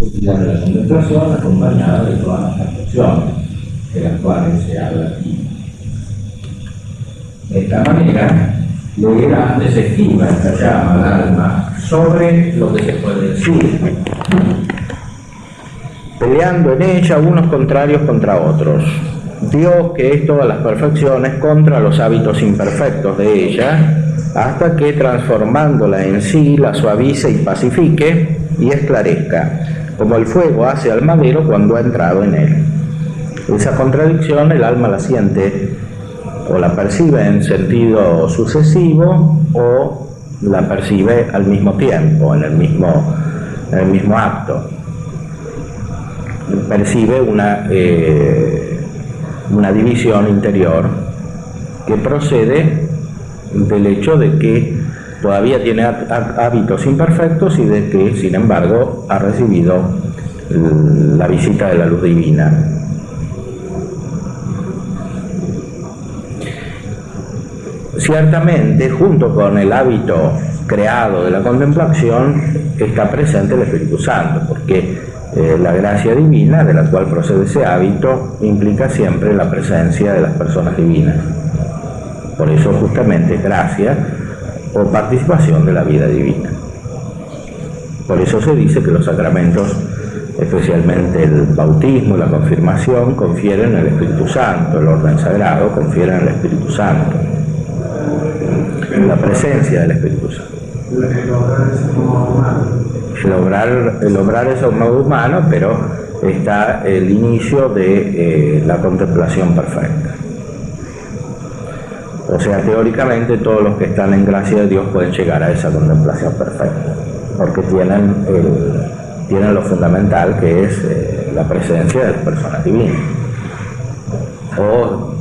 profundidad de la contemplación acompañada de todas las percepciones de las cuales se habla aquí. De esta manera, le era antes esquiva esta llama al alma sobre lo que se puede decir, peleando en ella unos contrarios contra otros. Dios, que es todas las perfecciones, contra los hábitos imperfectos de ella, hasta que transformándola en sí la suavice y pacifique y esclarezca, como el fuego hace al madero cuando ha entrado en él. Esa contradicción el alma la siente o la percibe en sentido sucesivo o la percibe al mismo tiempo, en el mismo acto. Percibe una división interior que procede del hecho de que todavía tiene hábitos imperfectos y de que, sin embargo, ha recibido la visita de la luz divina. Ciertamente, junto con el hábito creado de la contemplación, está presente el Espíritu Santo, porque la gracia divina, de la cual procede ese hábito, implica siempre la presencia de las personas divinas. Por eso justamente es gracia o participación de la vida divina. Por eso se dice que los sacramentos, especialmente el bautismo y la confirmación, confieren el Espíritu Santo, el orden sagrado confieren el Espíritu Santo, la presencia del Espíritu Santo. Lograr ese modo humano, pero está el inicio de la contemplación perfecta. O sea, teóricamente todos los que están en gracia de Dios pueden llegar a esa contemplación perfecta, porque tienen lo fundamental, que es la presencia de las personas divinas, o,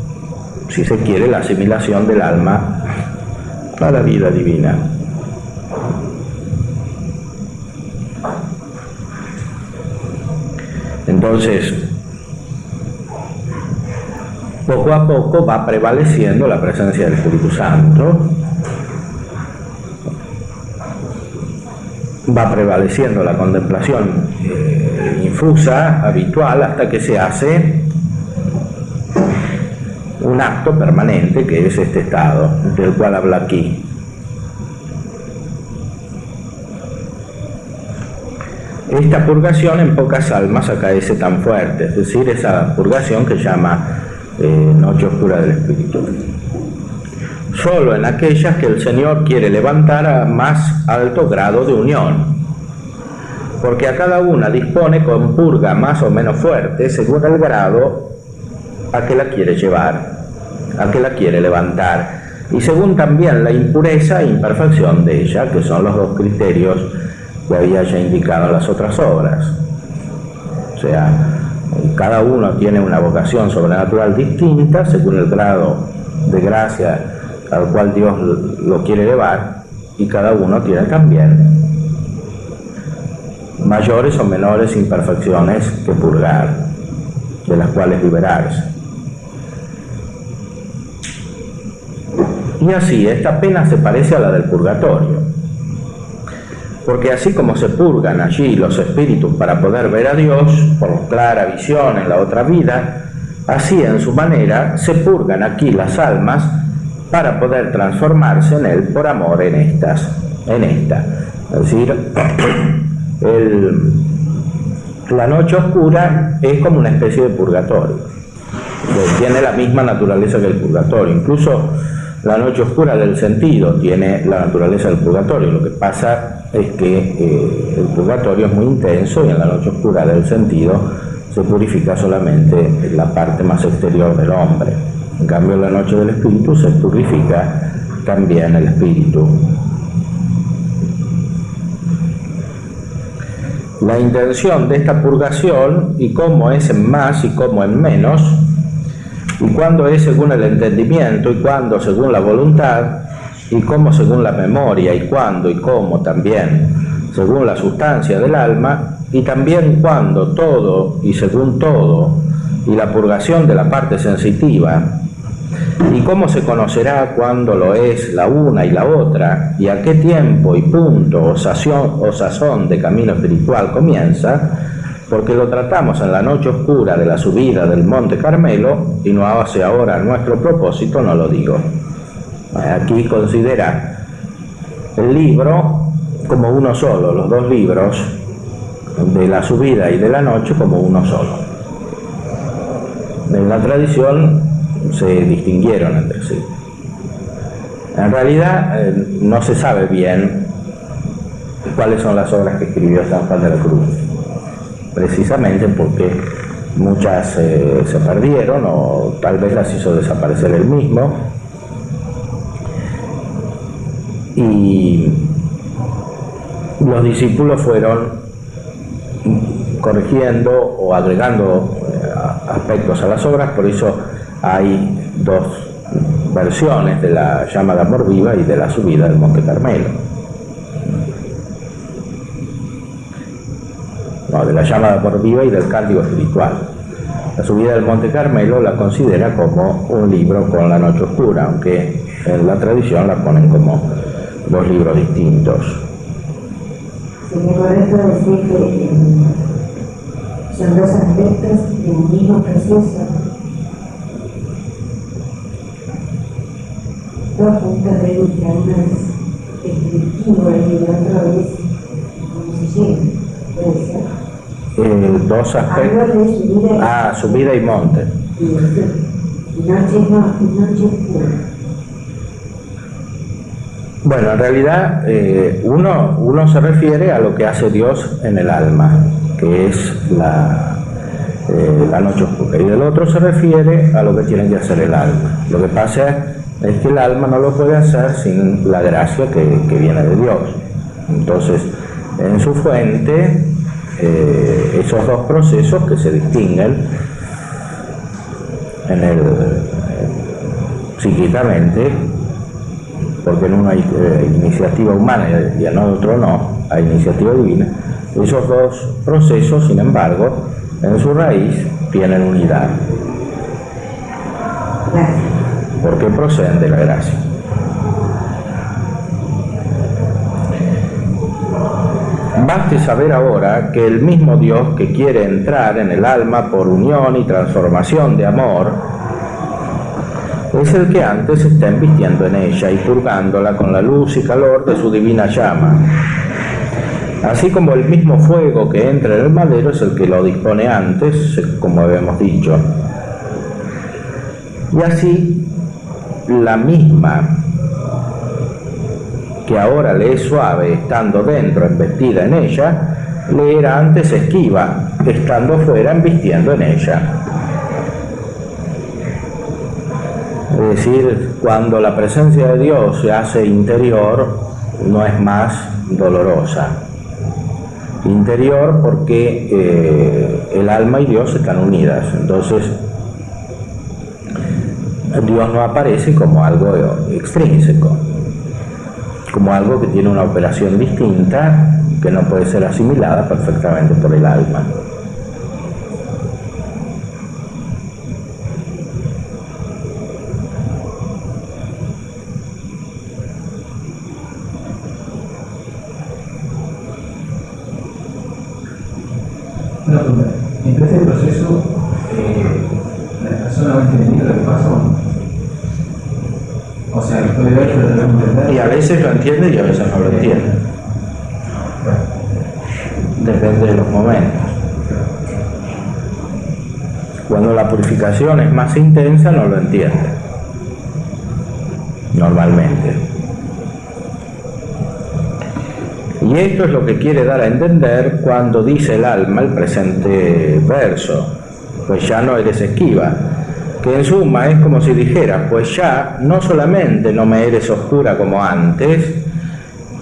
si se quiere, la asimilación del alma a la vida divina. Entonces, poco a poco va prevaleciendo la presencia del Espíritu Santo, va prevaleciendo la contemplación infusa, habitual, hasta que se hace un acto permanente, que es este estado del cual habla aquí. Esta purgación en pocas almas acaece tan fuerte, es decir, esa purgación que llama noche oscura del espíritu. Solo en aquellas que el Señor quiere levantar a más alto grado de unión, porque a cada una dispone con purga más o menos fuerte según el grado a que la quiere llevar, a que la quiere levantar, y según también la impureza e imperfección de ella, que son los dos criterios que había ya indicado en las otras obras. O sea, cada uno tiene una vocación sobrenatural distinta según el grado de gracia al cual Dios lo quiere elevar, y cada uno tiene también mayores o menores imperfecciones que purgar, de las cuales liberarse. Y así, esta pena se parece a la del purgatorio, porque así como se purgan allí los espíritus para poder ver a Dios por clara visión en la otra vida, así en su manera se purgan aquí las almas para poder transformarse en Él por amor en esta. Es decir, la noche oscura es como una especie de purgatorio, que tiene la misma naturaleza que el purgatorio. Incluso la noche oscura del sentido tiene la naturaleza del purgatorio. Lo que pasa es que el purgatorio es muy intenso, y en la noche oscura del sentido se purifica solamente la parte más exterior del hombre. En cambio, en la noche del espíritu se purifica también el espíritu. La intención de esta purgación, y cómo es en más y cómo en menos, y cuándo es según el entendimiento, y cuándo según la voluntad, y cómo según la memoria, y cuándo y cómo también según la sustancia del alma, y también cuándo todo y según todo, y la purgación de la parte sensitiva, ¿Y cómo se conocerá cuándo lo es la una y la otra? ¿Y a qué tiempo y punto o sazón de camino espiritual comienza? Porque lo tratamos en la noche oscura de la subida del Monte Carmelo y no hace ahora nuestro propósito, no lo digo. Aquí considera el libro como uno solo, los dos libros de la subida y de la noche como uno solo. En la tradición se distinguieron entre sí. En realidad no se sabe bien cuáles son las obras que escribió San Juan de la Cruz, precisamente porque muchas se perdieron o tal vez las hizo desaparecer él mismo, y los discípulos fueron corrigiendo o agregando aspectos a las obras. Por eso hay dos versiones de la llama de amor viva y de la subida del Monte Carmelo. No, de la llama de amor viva y del cántico espiritual. La subida del Monte Carmelo la considera como un libro con la noche oscura, aunque en la tradición la ponen como dos libros distintos. ¿Sería correcto decir que son dos aspectos de un mismo proceso? Dos puntos de vista, uno es descriptivo y el otro es cómo se llega, puede ser. Dos aspectos. Subida y monte. Y noche oscura. Bueno, en realidad uno se refiere a lo que hace Dios en el alma, que es la noche oscura, y del otro se refiere a lo que tiene que hacer el alma. Lo que pasa es que el alma no lo puede hacer sin la gracia que viene de Dios. Entonces, en su fuente, esos dos procesos que se distinguen psíquicamente, porque en uno hay iniciativa humana y en otro no, hay iniciativa divina. Esos dos procesos, sin embargo, en su raíz tienen unidad, porque proceden de la gracia. Baste saber ahora que el mismo Dios que quiere entrar en el alma por unión y transformación de amor es el que antes está invistiendo en ella y purgándola con la luz y calor de su divina llama. Así como el mismo fuego que entra en el madero es el que lo dispone antes, como habíamos dicho. Y así, la misma que ahora le es suave estando dentro, embestida en ella, le era antes esquiva, estando fuera, embistiendo en ella. Es decir, cuando la presencia de Dios se hace interior, no es más dolorosa. Interior porque el alma y Dios están unidas. Entonces, Dios no aparece como algo extrínseco, como algo que tiene una operación distinta, que no puede ser asimilada perfectamente por el alma. Una pregunta. ¿En este proceso la persona va a entender lo que pasa o no? O sea, lo puede ver, pero no lo entender. Y a veces lo entiende y a veces no lo entiende. Depende de los momentos. Cuando la purificación es más intensa, no lo entiende. Normalmente. Y esto es lo que quiere dar a entender cuando dice el alma el presente verso: pues ya no eres esquiva, que en suma es como si dijera: pues ya no solamente no me eres oscura como antes,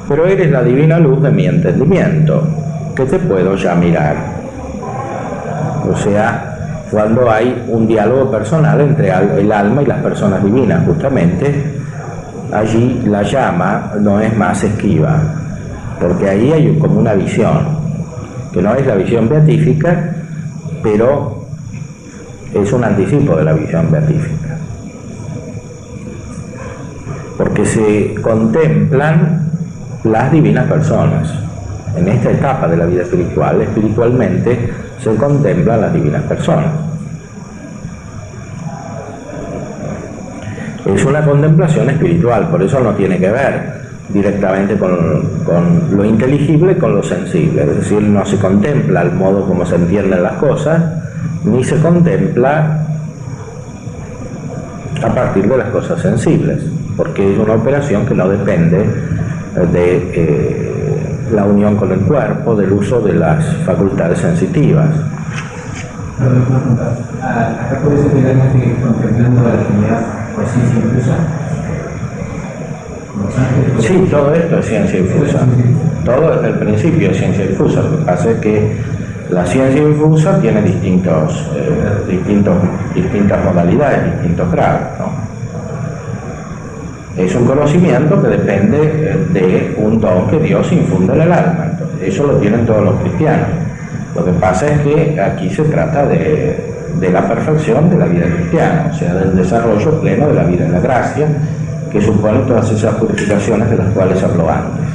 pero eres la divina luz de mi entendimiento, que te puedo ya mirar. O sea, cuando hay un diálogo personal entre el alma y las personas divinas, justamente, allí la llama no es más esquiva, porque ahí hay como una visión, que no es la visión beatífica, pero es un anticipo de la visión beatífica. porque se contemplan las divinas personas. En esta etapa de la vida espiritual, espiritualmente se contemplan las divinas personas. Es una contemplación espiritual, por eso no tiene que ver directamente con lo inteligible, con lo sensible. Es decir, no se contempla el modo como se entienden las cosas, ni se contempla a partir de las cosas sensibles, porque es una operación que no depende de la unión con el cuerpo, del uso de las facultades sensitivas. Acá puede ser que la gente contemplando la Trinidad por ciencia infusa. Sí, todo esto es ciencia infusa. Todo desde el principio es ciencia infusa. Lo que pasa es que la ciencia infusa tiene distintas modalidades, distintos grados, ¿no? Es un conocimiento que depende de un don que Dios infunde en el alma. Entonces, eso lo tienen todos los cristianos. Lo que pasa es que aquí se trata de la perfección de la vida cristiana, o sea, del desarrollo pleno de la vida en la gracia, que supone todas esas purificaciones de las cuales habló antes.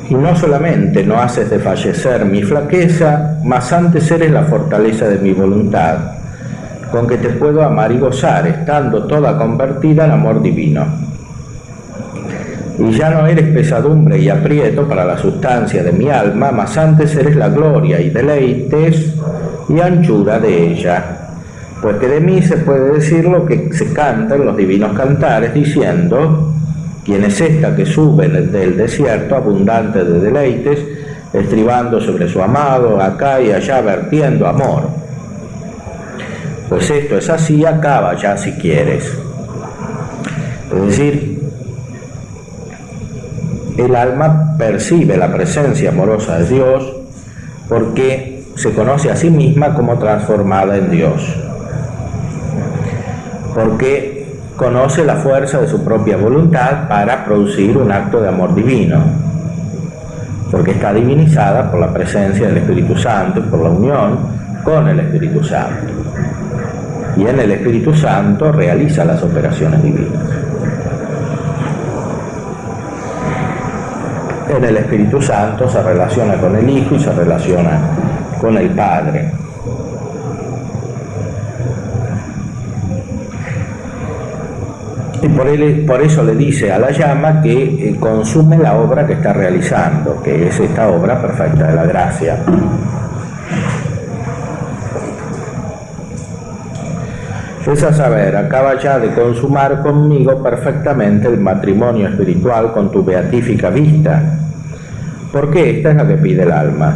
Y no solamente no haces desfallecer mi flaqueza, mas antes eres la fortaleza de mi voluntad, con que te puedo amar y gozar, estando toda convertida en amor divino. Y ya no eres pesadumbre y aprieto para la sustancia de mi alma, mas antes eres la gloria y deleites y anchura de ella. Pues que de mí se puede decir lo que se canta en los divinos cantares, diciendo: ¿quién es esta que sube del desierto abundante de deleites, estribando sobre su amado, acá y allá vertiendo amor? Pues esto es así, acaba ya si quieres. Es decir, el alma percibe la presencia amorosa de Dios porque se conoce a sí misma como transformada en Dios, porque conoce la fuerza de su propia voluntad para producir un acto de amor divino, porque está divinizada por la presencia del Espíritu Santo y por la unión con el Espíritu Santo. Y en el Espíritu Santo realiza las operaciones divinas. En el Espíritu Santo se relaciona con el Hijo y se relaciona con el Padre. Y por eso le dice a la llama que consume la obra que está realizando, que es esta obra perfecta de la gracia. Es a saber, acaba ya de consumar conmigo perfectamente el matrimonio espiritual con tu beatífica vista, porque esta es la que pide el alma.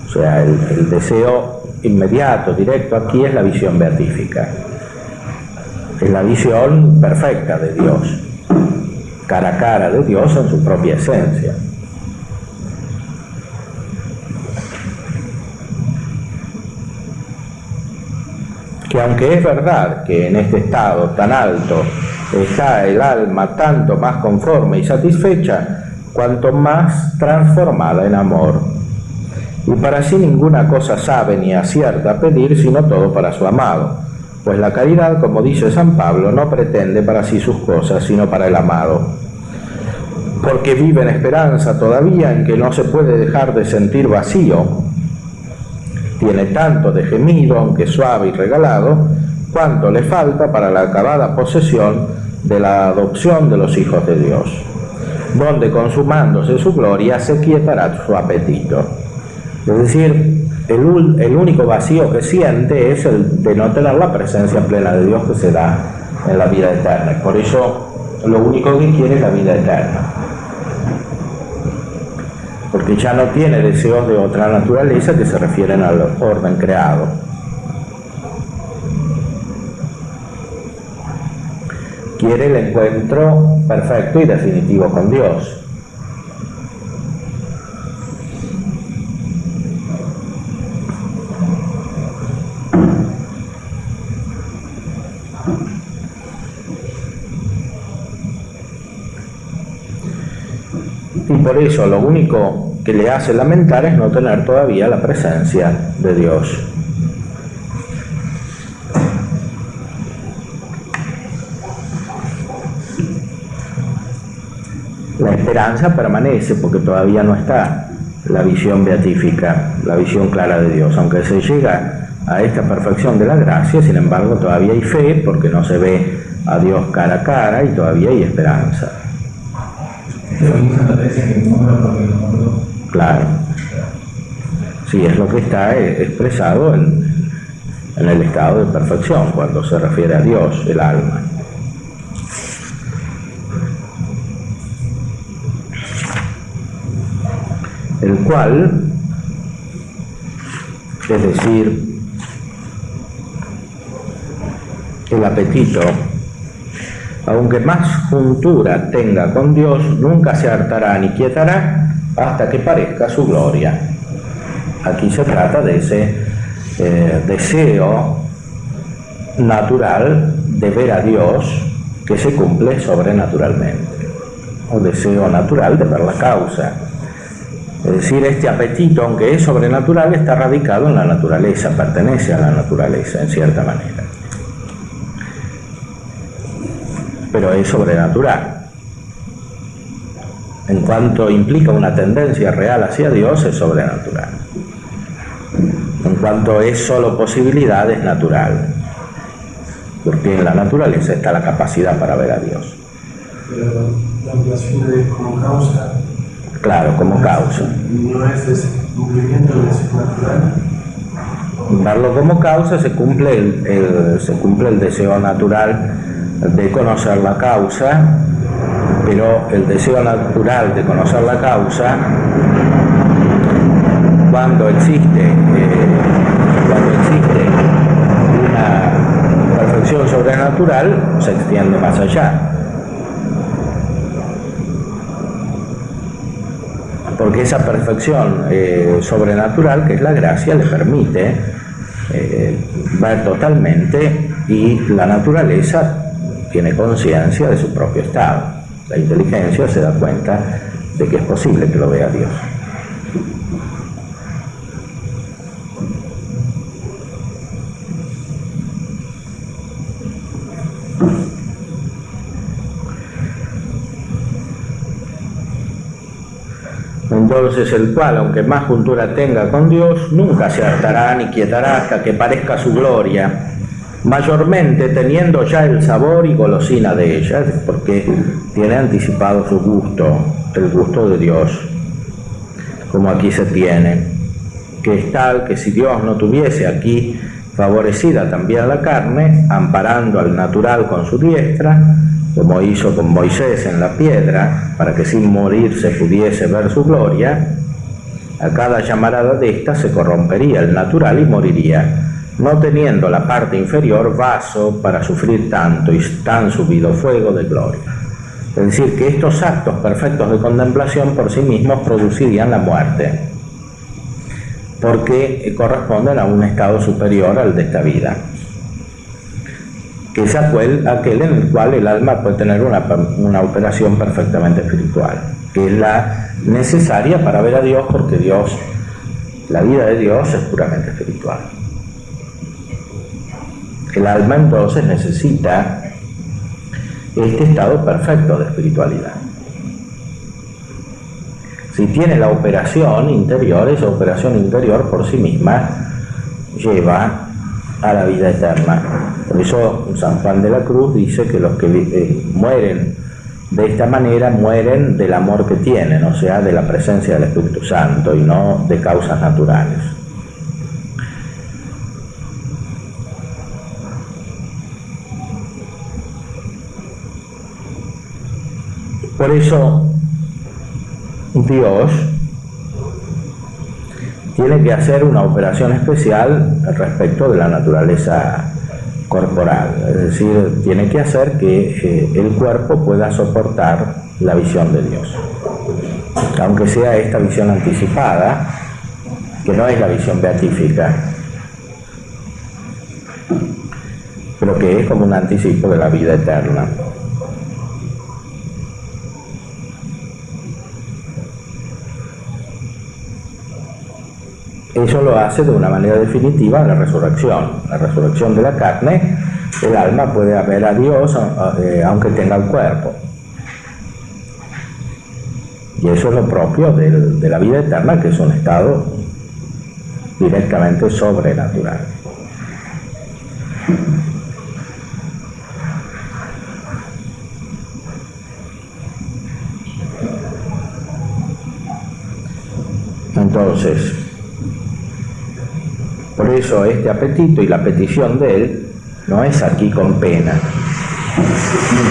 O sea, el deseo inmediato, directo aquí es la visión beatífica. Es la visión perfecta de Dios, cara a cara de Dios en su propia esencia. Que aunque es verdad que en este estado tan alto está el alma tanto más conforme y satisfecha, cuanto más transformada en amor. Y para sí ninguna cosa sabe ni acierta a pedir, sino todo para su amado. Pues la caridad, como dice San Pablo, no pretende para sí sus cosas, sino para el amado. Porque vive en esperanza todavía en que no se puede dejar de sentir vacío. Tiene tanto de gemido, aunque suave y regalado, cuanto le falta para la acabada posesión de la adopción de los hijos de Dios, donde consumándose su gloria se quietará su apetito. Es decir, el único vacío que siente es el de no tener la presencia plena de Dios que se da en la vida eterna. Y por eso lo único que quiere es la vida eterna, porque ya no tiene deseos de otra naturaleza que se refieren al orden creado. Quiere el encuentro perfecto y definitivo con Dios. por eso lo único que le hace lamentar es no tener todavía la presencia de Dios. La esperanza permanece porque todavía no está la visión beatífica, la visión clara de Dios. Aunque se llega a esta perfección de la gracia, sin embargo todavía hay fe porque no se ve a Dios cara a cara y todavía hay esperanza. Claro. Sí, es lo que está expresado en el estado de perfección, cuando se refiere a Dios, el alma. El cual, es decir, el apetito, aunque más juntura tenga con Dios, nunca se hartará ni quietará hasta que parezca su gloria. Aquí se trata de ese deseo natural de ver a Dios que se cumple sobrenaturalmente, o deseo natural de ver la causa. Es decir, este apetito, aunque es sobrenatural, está radicado en la naturaleza, pertenece a la naturaleza en cierta manera. Pero es sobrenatural. En cuanto implica una tendencia real hacia Dios, es sobrenatural. En cuanto es solo posibilidad, es natural. Porque en la naturaleza está la capacidad para ver a Dios. Pero la ampliación de como causa. Claro, como causa. ¿No es ese cumplimiento del deseo natural? Verlo como causa se cumple el deseo natural de conocer la causa, pero el deseo natural de conocer la causa, cuando existe una perfección sobrenatural, se extiende más allá. Porque esa perfección sobrenatural, que es la gracia, le permite ver totalmente, y la naturaleza tiene conciencia de su propio estado. La inteligencia se da cuenta de que es posible que lo vea Dios. Entonces el cual, aunque más juntura tenga con Dios, nunca se hartará ni quietará hasta que parezca su gloria, mayormente teniendo ya el sabor y golosina de ella, porque tiene anticipado su gusto, el gusto de Dios, como aquí se tiene, que es tal que si Dios no tuviese aquí favorecida también la carne, amparando al natural con su diestra, como hizo con Moisés en la piedra, para que sin morir se pudiese ver su gloria, a cada llamarada de ésta se corrompería el natural y moriría, no teniendo la parte inferior vaso para sufrir tanto y tan subido fuego de gloria. Es decir, que estos actos perfectos de contemplación por sí mismos producirían la muerte, porque corresponden a un estado superior al de esta vida, que es aquel en el cual el alma puede tener una operación perfectamente espiritual, que es la necesaria para ver a Dios, porque Dios, la vida de Dios es puramente espiritual. El alma entonces necesita este estado perfecto de espiritualidad. Si tiene la operación interior, esa operación interior por sí misma lleva a la vida eterna. Por eso San Juan de la Cruz dice que los que mueren de esta manera mueren del amor que tienen, o sea, de la presencia del Espíritu Santo, y no de causas naturales. Por eso Dios tiene que hacer una operación especial respecto de la naturaleza corporal, es decir, tiene que hacer que el cuerpo pueda soportar la visión de Dios, aunque sea esta visión anticipada, que no es la visión beatífica, pero que es como un anticipo de la vida eterna. eso lo hace de una manera definitiva en la resurrección de la carne. El alma puede ver a Dios aunque tenga el cuerpo. Y eso es lo propio de la vida eterna, que es un estado directamente sobrenatural. Entonces, por eso este apetito y la petición de él no es aquí con pena,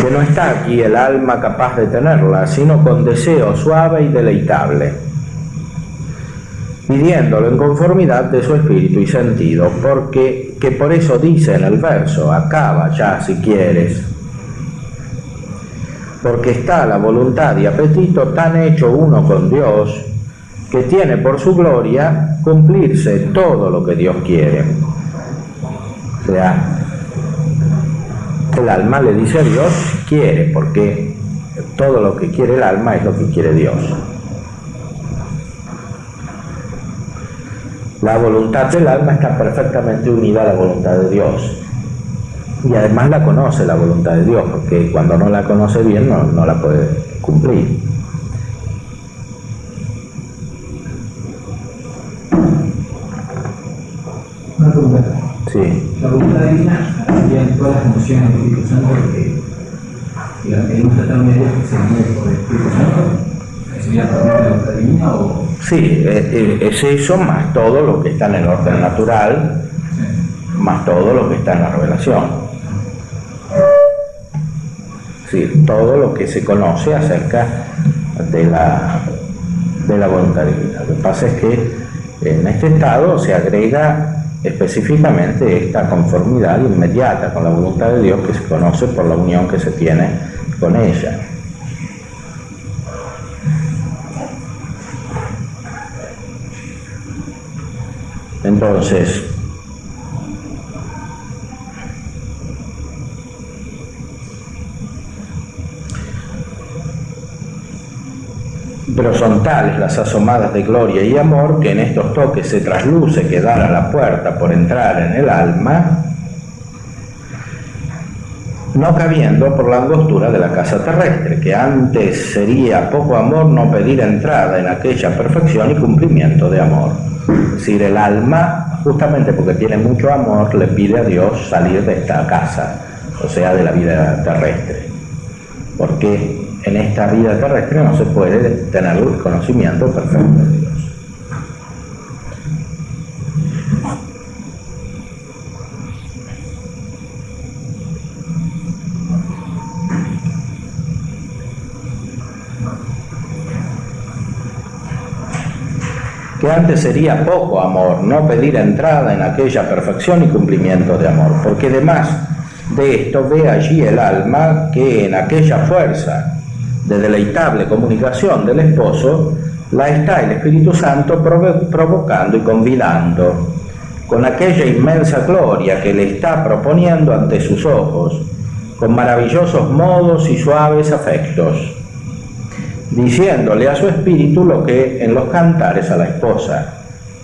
que no está aquí el alma capaz de tenerla, sino con deseo suave y deleitable, pidiéndolo en conformidad de su espíritu y sentido, porque que por eso dice en el verso, acaba ya si quieres, porque está la voluntad y apetito tan hecho uno con Dios, que tiene por su gloria cumplirse todo lo que Dios quiere. O sea, el alma le dice a Dios quiere, porque todo lo que quiere el alma es lo que quiere Dios. La voluntad del alma está perfectamente unida a la voluntad de Dios. Y además la conoce la voluntad de Dios, porque cuando no la conoce bien no la puede cumplir. Una pregunta. Sí. La voluntad divina sería en todas las emociones del Espíritu Santo, porque el uno está medio que se mueve por el Espíritu Santo. ¿Sería por la voluntad divina o...? Sí, es eso más todo lo que está en el orden natural, más todo lo que está en la revelación. Sí, todo lo que se conoce acerca de la voluntad divina. Lo que pasa es que en este estado se agrega específicamente esta conformidad inmediata con la voluntad de Dios, que se conoce por la unión que se tiene con ella. Entonces, pero son tales las asomadas de gloria y amor que en estos toques se trasluce quedar a la puerta por entrar en el alma, no cabiendo por la angostura de la casa terrestre, que antes sería poco amor no pedir entrada en aquella perfección y cumplimiento de amor. Es decir, el alma, justamente porque tiene mucho amor, le pide a Dios salir de esta casa, o sea, de la vida terrestre, porque en esta vida terrestre no se puede tener el conocimiento perfecto de Dios. Que antes sería poco amor no pedir entrada en aquella perfección y cumplimiento de amor, porque además de esto ve allí el alma que en aquella fuerza de deleitable comunicación del esposo la está el Espíritu Santo provocando y convidando, con aquella inmensa gloria que le está proponiendo ante sus ojos, con maravillosos modos y suaves afectos, diciéndole a su espíritu lo que en los cantares a la esposa,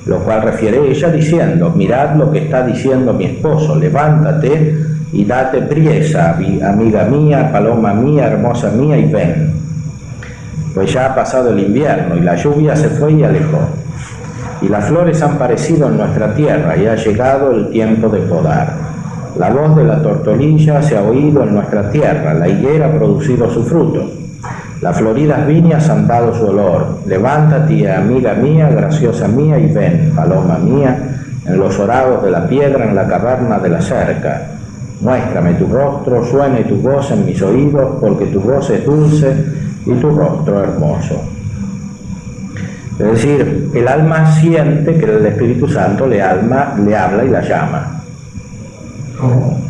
lo cual refiere ella diciendo, mirad lo que está diciendo mi esposo, levántate y date priesa, amiga mía, paloma mía, hermosa mía, y ven. Pues ya ha pasado el invierno y la lluvia se fue y alejó, y las flores han parecido en nuestra tierra y ha llegado el tiempo de podar. La voz de la tortolilla se ha oído en nuestra tierra, la higuera ha producido su fruto. Las floridas viñas han dado su olor. Levántate, amiga mía, graciosa mía, y ven, paloma mía, en los orados de la piedra, en la caverna de la cerca. Muéstrame tu rostro, suene tu voz en mis oídos, porque tu voz es dulce y tu rostro hermoso. Es decir, el alma siente que el Espíritu Santo le habla y la llama. ¿Cómo?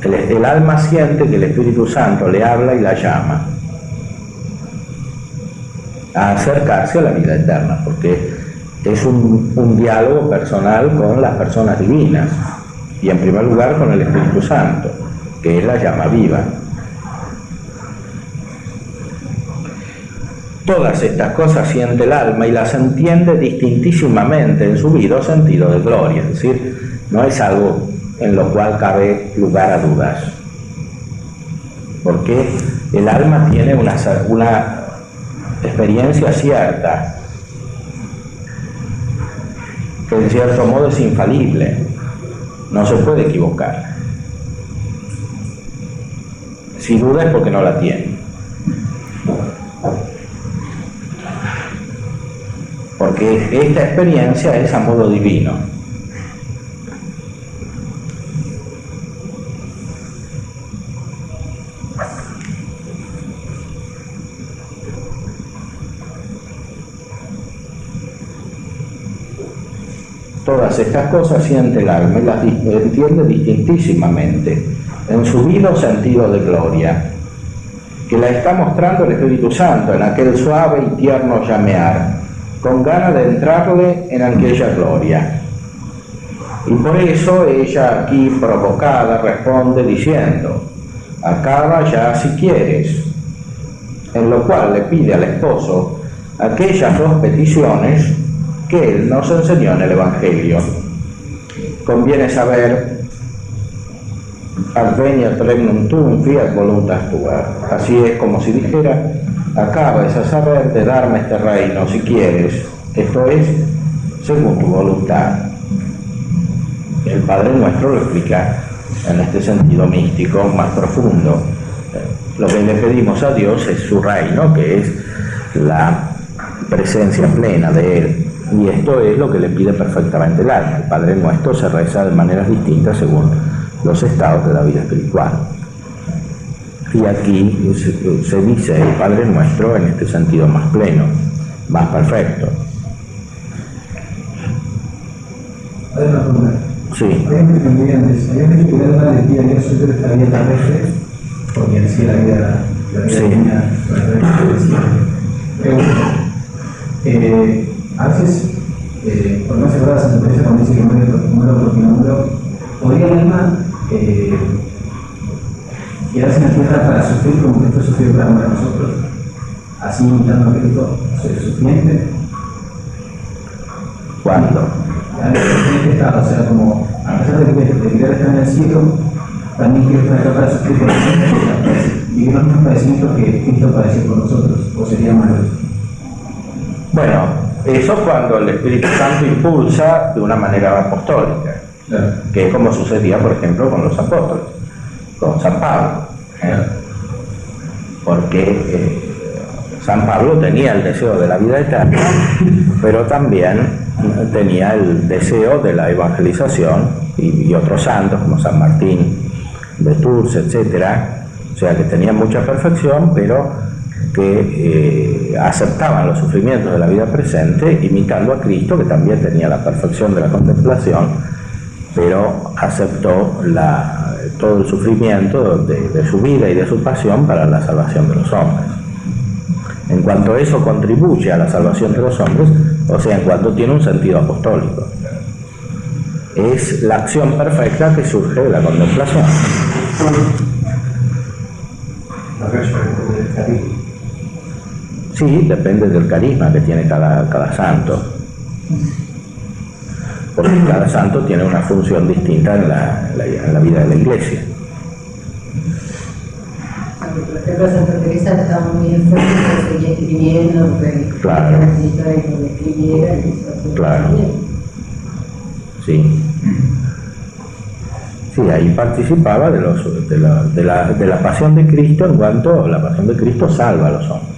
El alma siente que el Espíritu Santo le habla y la llama a acercarse a la vida eterna, porque es un diálogo personal con las personas divinas, y en primer lugar con el Espíritu Santo, que es la llama viva. Todas estas cosas siente el alma y las entiende distintísimamente en su vida o sentido de gloria, es decir, no es algo en lo cual cabe lugar a dudas, porque el alma tiene una experiencia cierta, que en cierto modo es infalible, no se puede equivocar. Si duda es porque no la tiene. Porque esta experiencia es a modo divino. Todas estas cosas siente el alma y las entiende distintísimamente en su vivo sentido de gloria, que la está mostrando el Espíritu Santo en aquel suave y tierno llamear, con ganas de entrarle en aquella gloria. Y por eso ella aquí provocada responde diciendo: acaba ya si quieres, en lo cual le pide al esposo aquellas dos peticiones que él nos enseñó en el Evangelio. Conviene saber: adveniat regnum tuum, fiat voluntas tua. Así es como si dijera: acabas a saber de darme este reino si quieres, esto es, según tu voluntad. El Padre Nuestro lo explica en este sentido místico más profundo. Lo que le pedimos a Dios es su reino, que es la presencia plena de Él. Y esto es lo que le pide perfectamente el alma. El Padre Nuestro se reza de maneras distintas según los estados de la vida espiritual. Y aquí se dice el Padre Nuestro en este sentido más pleno, más perfecto. Hay una pregunta. Sí. Habían dicho que era una alegría de Dios de esta vida terrestre, porque en sí la vida Sí. A veces, por no cerrar la Santa Teresa cuando dice que muero porque no muero, ¿podría el alma quedarse en la tierra para sufrir como Cristo sufrió para amor a nosotros? Así imitando a Cristo, ser sufriente. ¿Cuándo? En este estado, o sea, como a pesar de querer estar en el cielo, también quiero estar acá para sufrir por nosotros y vivir los mismos padecimientos que Cristo padeció por nosotros, o sería malo. Bueno, eso cuando el Espíritu Santo impulsa de una manera apostólica, Claro. que es como sucedía, por ejemplo, con los apóstoles, con San Pablo. Porque San Pablo tenía el deseo de la vida eterna, pero también tenía el deseo de la evangelización, y otros santos como San Martín de Tours, etcétera. O sea que tenían mucha perfección, pero que aceptaban los sufrimientos de la vida presente, imitando a Cristo, que también tenía la perfección de la contemplación, pero aceptó todo el sufrimiento de su vida y de su pasión para la salvación de los hombres. En cuanto eso contribuye a la salvación de los hombres, o sea, en cuanto tiene un sentido apostólico, es la acción perfecta que surge de la contemplación. Sí, depende del carisma que tiene cada santo, porque cada santo tiene una función distinta en la vida de la Iglesia. Por ejemplo, Santa Teresa estaba muy enferma, seguía escribiendo, porque Claro. necesitaba que lo escribiera y eso hacía Claro. bien. Sí. Sí, ahí participaba de la pasión de Cristo, en cuanto la pasión de Cristo salva a los hombres.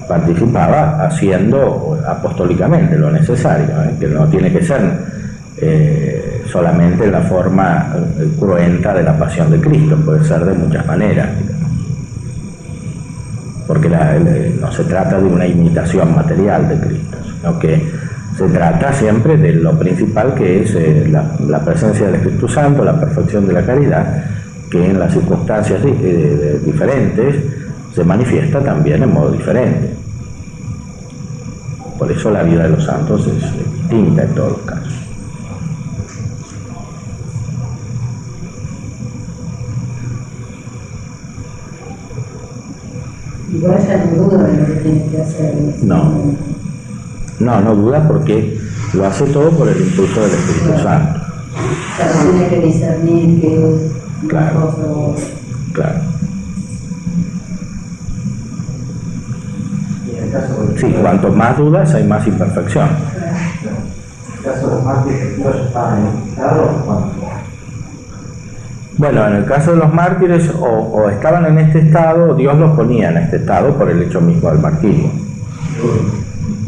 Participaba haciendo apostólicamente lo necesario, que no tiene que ser solamente la forma cruenta de la pasión de Cristo, puede ser de muchas maneras, porque no se trata de una imitación material de Cristo, sino que se trata siempre de lo principal, que es la presencia del Espíritu Santo, la perfección de la caridad, que en las circunstancias diferentes se manifiesta también en modo diferente. Por eso la vida de los santos es distinta en todos los casos. igual ella no duda de lo que tiene que hacer. No duda porque lo hace todo por el impulso del Espíritu Santo. O sea, tiene que discernir que es Claro. una cosa o otra. Claro. Y en el caso Sí, cuanto más dudas hay más imperfección. en el caso de los mártires, ellos estaban en el estado cuando Bueno, en el caso de los mártires o estaban en este estado o Dios los ponía en este estado por el hecho mismo del martirio.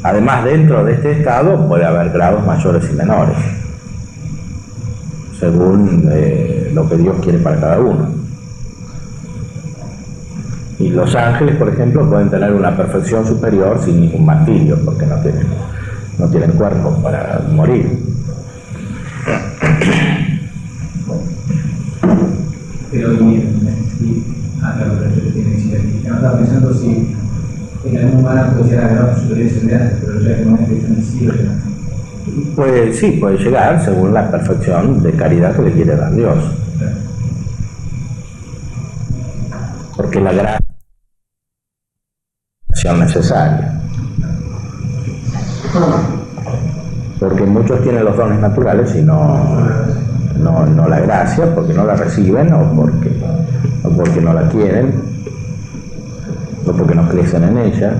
Además, dentro de este estado puede haber grados mayores y menores, según lo que Dios quiere para cada uno. Y los ángeles, por ejemplo, pueden tener una perfección superior sin ningún martirio, porque no tienen cuerpo para morir. pero claro, pero tiene que ser. Yo estaba pensando si el alma humana puede llegar a grados superiores en edad, pero ya que no es que en sí, Pues sí, puede llegar según la perfección de caridad que le quiere dar Dios. Porque la gracia es necesaria. Porque muchos tienen los dones naturales y no la gracia, porque no la reciben o porque no la quieren o porque no crecen en ella.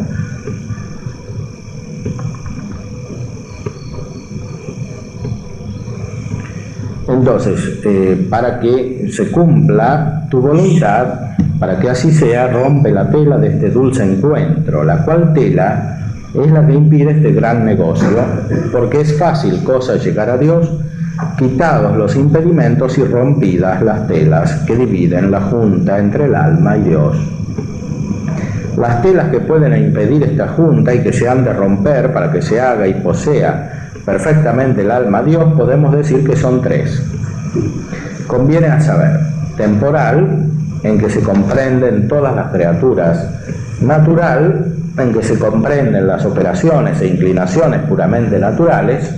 Entonces, para que se cumpla tu voluntad, para que así sea, rompe la tela de este dulce encuentro, la cual tela es la que impide este gran negocio, porque es fácil cosa llegar a Dios, quitados los impedimentos y rompidas las telas que dividen la junta entre el alma y Dios. Las telas que pueden impedir esta junta y que se han de romper para que se haga y posea perfectamente el alma a Dios, podemos decir que son tres. Conviene a saber, temporal, en que se comprenden todas las criaturas; natural, en que se comprenden las operaciones e inclinaciones puramente naturales;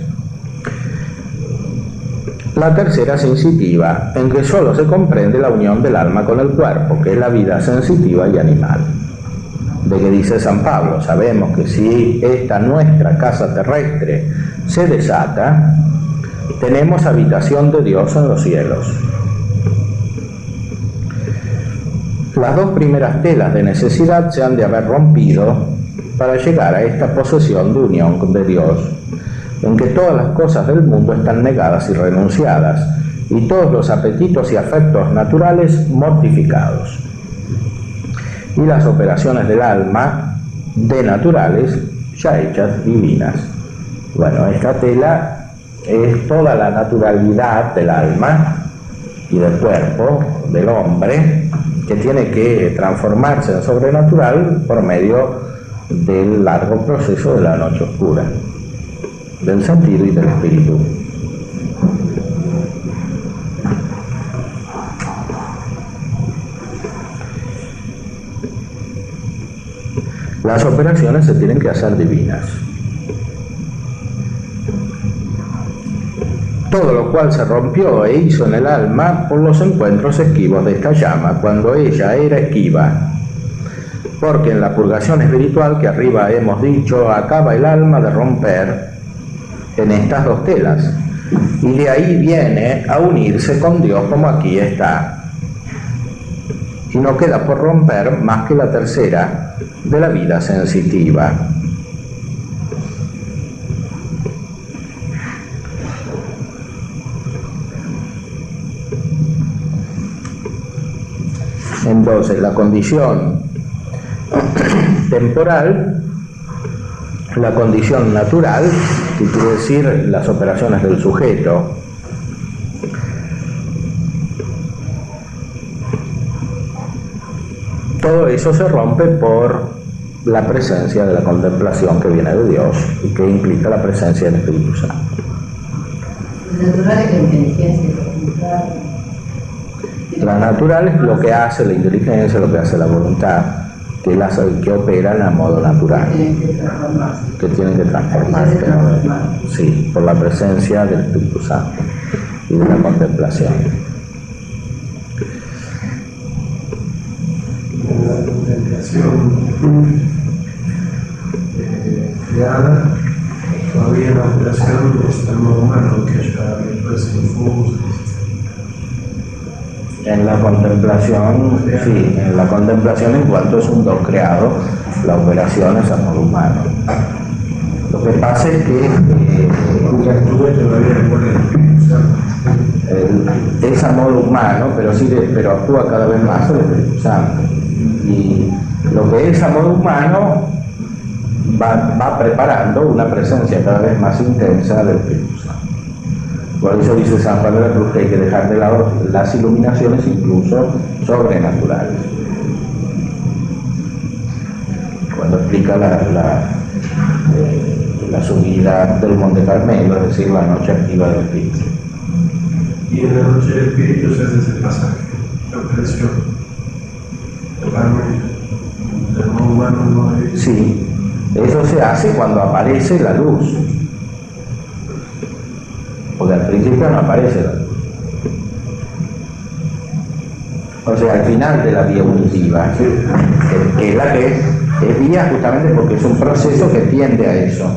la tercera, sensitiva, en que solo se comprende la unión del alma con el cuerpo, que es la vida sensitiva y animal. De que dice San Pablo, sabemos que si esta nuestra casa terrestre se desata, tenemos habitación de Dios en los cielos. Las dos primeras telas de necesidad se han de haber rompido para llegar a esta posesión de unión de Dios, en que todas las cosas del mundo están negadas y renunciadas, y todos los apetitos y afectos naturales mortificados, y las operaciones del alma de naturales ya hechas divinas. Bueno, esta tela es toda la naturalidad del alma y del cuerpo del hombre, que tiene que transformarse en sobrenatural por medio del largo proceso de la noche oscura, del sentido y del espíritu. Las operaciones se tienen que hacer divinas. Todo lo cual se rompió e hizo en el alma por los encuentros esquivos de esta llama, cuando ella era esquiva. Porque en la purgación espiritual que arriba hemos dicho, acaba el alma de romper en estas dos telas, y de ahí viene a unirse con Dios como aquí está. Y no queda por romper más que la tercera, de la vida sensitiva. Entonces, la condición temporal, la condición natural, que quiere decir las operaciones del sujeto, todo eso se rompe por la presencia de la contemplación que viene de Dios y que implica la presencia del Espíritu Santo. Lo natural es la inteligencia, la voluntad. La natural es lo que hace la inteligencia, lo que hace la voluntad, que operan a modo natural, que tienen que transformarse, ¿no? Sí, por la presencia del Espíritu Santo y de la contemplación. la contemplación creada, todavía en la operación está el modo humano, que haya virtudes infusas. En la contemplación, sí, en la contemplación en cuanto es un don creado, la operación es a modo humano. Lo que pasa es que es a modo humano, pero actúa cada vez más el Espíritu Santo. Y lo que es a modo humano va preparando una presencia cada vez más intensa del Espíritu Santo. Por eso dice San Juan de la Cruz que hay que dejar de lado las iluminaciones incluso sobrenaturales. Cuando explica la subida del Monte Carmelo, es decir, la noche activa del Espíritu. Y en la noche del Espíritu se hace ese pasaje, la operación, totalmente, del modo humano al modo divino. Sí, eso se hace cuando aparece la luz. Porque al principio no aparece la luz. O sea, al final de la vía unitiva, que es la que es vía justamente porque es un proceso que tiende a eso.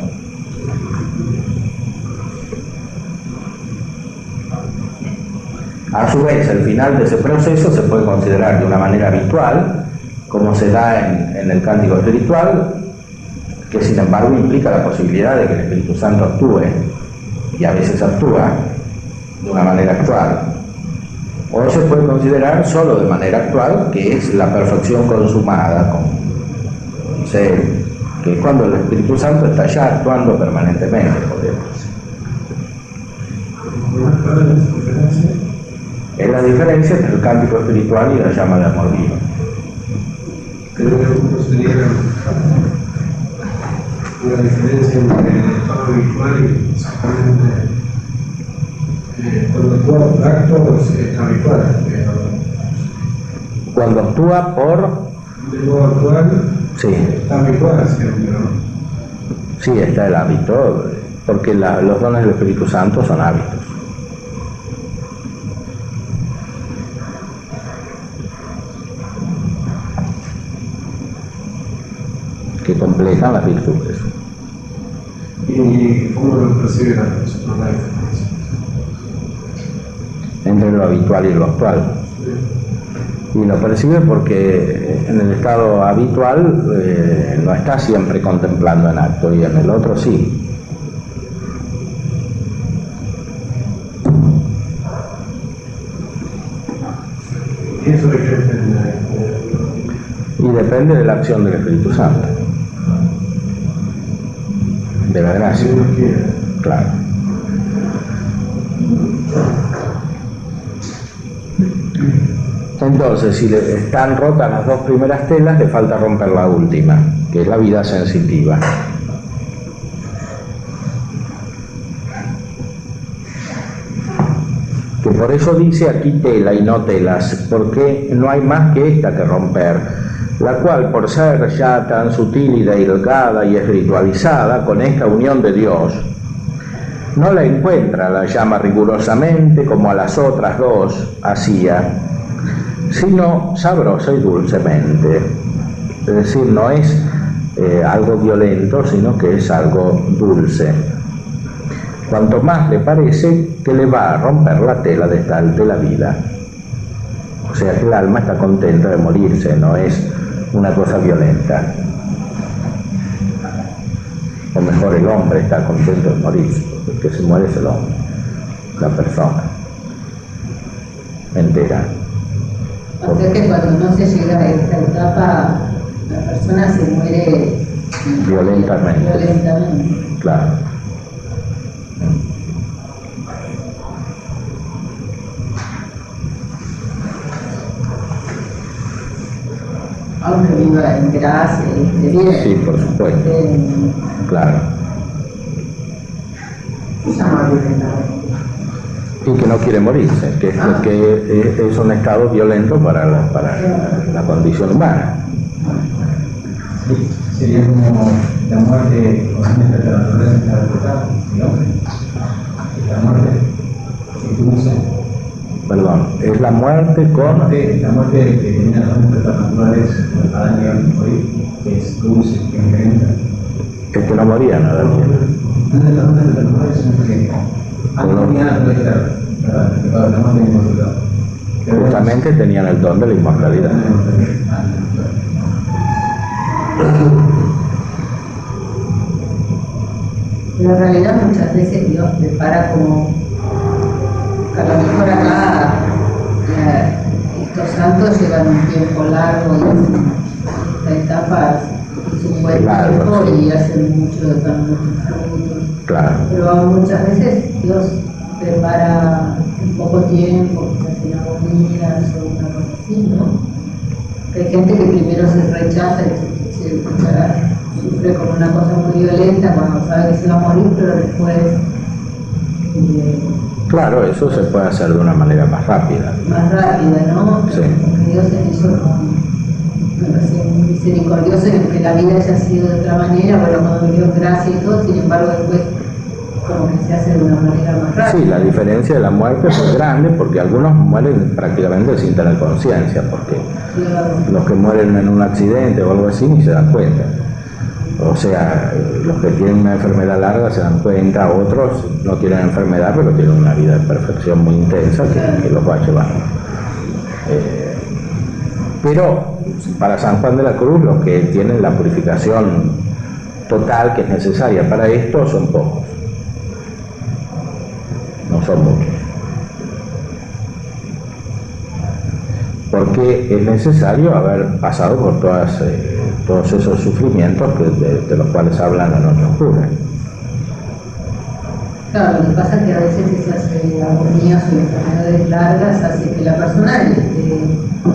A su vez, el final de ese proceso se puede considerar de una manera habitual, como se da en el cántico espiritual, que sin embargo implica la posibilidad de que el Espíritu Santo actúe, y a veces actúa de una manera actual. O se puede considerar solo de manera actual, que es la perfección consumada, como dice él, que es cuando el Espíritu Santo está ya actuando permanentemente, podemos decir. Es la diferencia entre el cántico espiritual y la llama de amor vivo. Creo que sería una diferencia entre el estado habitual y exactamente cuando actúa está habitual. Cuando actúa por... De modo actual, sí, está habitual siempre, ¿no? sí, está el hábito, porque los dones del Espíritu Santo son hábitos. Que completan las virtudes. ¿Y cómo lo percibe la persona? La diferencia Entre lo habitual y lo actual. Y lo percibe porque en el estado habitual no está siempre contemplando en acto, y en el otro sí. ¿Y eso de qué depende? Y depende de la acción del Espíritu Santo, de la gracia, Si uno quiere. claro. Entonces, si están rotas las dos primeras telas, le falta romper la última, que es la vida sensitiva. Que por eso dice aquí tela y no telas, porque no hay más que esta que romper, la cual, por ser ya tan sutil y delgada y espiritualizada con esta unión de Dios, no la encuentra la llama rigurosamente como a las otras dos hacía, sino sabrosa y dulcemente. Es decir, no es algo violento, sino que es algo dulce. Cuanto más le parece que le va a romper la tela de la vida. O sea que el alma está contenta de morirse, no es una cosa violenta. O mejor, el hombre está contento de morirse, porque el que se muere es el hombre, la persona entera. O sea que cuando no se llega a esta etapa, la persona se muere violentamente. Claro. Aunque viva en gracia y esté bien. Sí, por supuesto. Claro. Se llama violentamente. Y que no quiere morirse, que es un estado violento para la condición humana. Sí, sería como la muerte con nuestra naturaleza del hombre. La muerte que tuvo. Perdón, es la muerte con... La muerte que tenía las dos etapas naturales, Adán y Eva morir, que es dulce, que incrementa. Es que no morían a Adán y Eva. No de las dos etapas naturales, sino que antes tenía la naturaleza, ¿verdad? La muerte es inmortalidad. Justamente tenían el don de la inmortalidad. Pero en realidad muchas veces Dios prepara como, a lo mejor acá estos santos llevan un tiempo largo y esta etapa es un buen tiempo y hacen mucho de tan muchos frutos. Claro. Pero muchas veces Dios prepara en poco tiempo, quizás en agonías o una cosa así, ¿no? Hay gente que primero se rechaza y se sufre como una cosa muy violenta cuando sabe que se va a morir, pero después... claro, eso se puede hacer de una manera más rápida. Más rápida, ¿no? Sí. Porque Dios en eso me parece muy misericordioso en que la vida haya sido de otra manera, bueno, cuando me dio gracia y todo, sin embargo después como que se hace de una manera más rápida. Sí, la diferencia de la muerte es muy grande porque algunos mueren prácticamente sin tener conciencia, porque los que mueren en un accidente o algo así ni se dan cuenta. O sea, los que tienen una enfermedad larga se dan cuenta, otros no tienen enfermedad pero tienen una vida de perfección muy intensa que los va a llevar. Pero para San Juan de la Cruz los que tienen la purificación total que es necesaria para esto son pocos. No son muchos. Porque es necesario haber pasado por todos esos sufrimientos de los cuales hablan la noche oscura. Claro, lo que pasa es que a veces esas agonías o enfermedades largas hace que la persona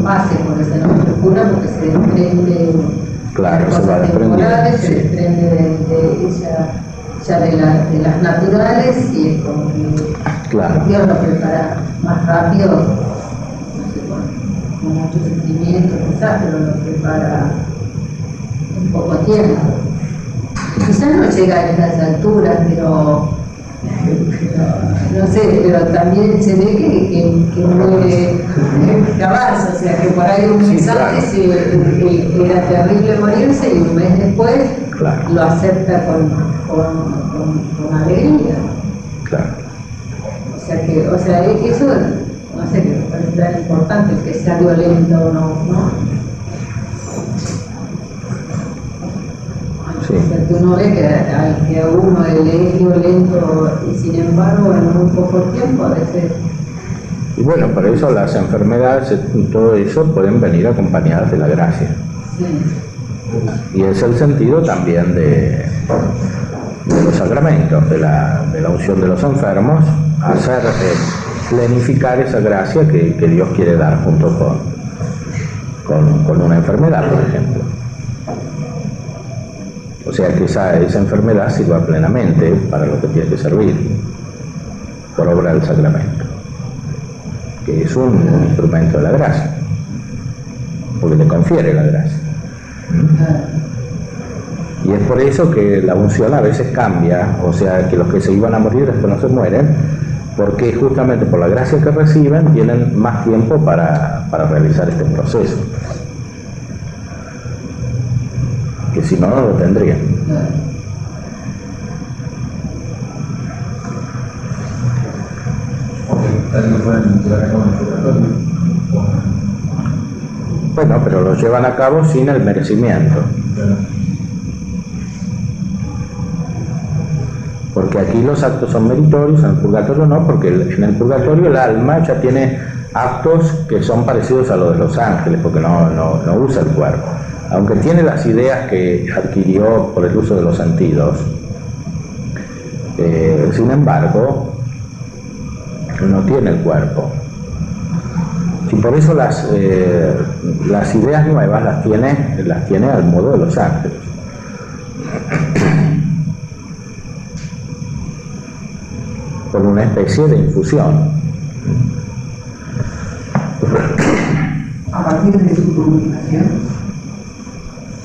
pase por esa noche oscura porque se desprende claro, de se va cosas temporales, desprendiendo, se desprende de de las naturales y es como que claro. Dios lo prepara más rápido, no sé, con mucho sentimiento quizás, pero lo prepara en poco tiempo. Quizás no llega a estas alturas, pero no sé, pero también se ve que muere Cabas, o sea que por ahí un mes antes era terrible morirse y un mes después lo acepta con alegría. Claro. O sea, eso, no sé, me parece tan importante que sea violento o no. Sí. O sea, que uno ve que a uno le es violento y sin embargo en muy poco tiempo a veces... Y bueno, por eso las enfermedades y todo eso pueden venir acompañadas de la gracia. Sí. Y es el sentido también de los sacramentos, de la unción de los enfermos, hacer plenificar esa gracia que Dios quiere dar junto con una enfermedad, por ejemplo. O sea que esa enfermedad sirva plenamente para lo que tiene que servir, por obra del sacramento, que es un instrumento de la gracia, porque le confiere la gracia. Y es por eso que la unción a veces cambia, o sea que los que se iban a morir después no se mueren, porque justamente por la gracia que reciben tienen más tiempo para realizar este proceso, que si no, no lo tendrían. Bueno, pero lo llevan a cabo sin el merecimiento. Porque aquí los actos son meritorios, en el purgatorio no, porque en el purgatorio el alma ya tiene actos que son parecidos a los de los ángeles, porque no usa el cuerpo. Aunque tiene las ideas que adquirió por el uso de los sentidos, sin embargo, no tiene el cuerpo. Y por eso las ideas nuevas las tiene al modo de los ángeles. Por una especie de infusión. A partir de su purificación,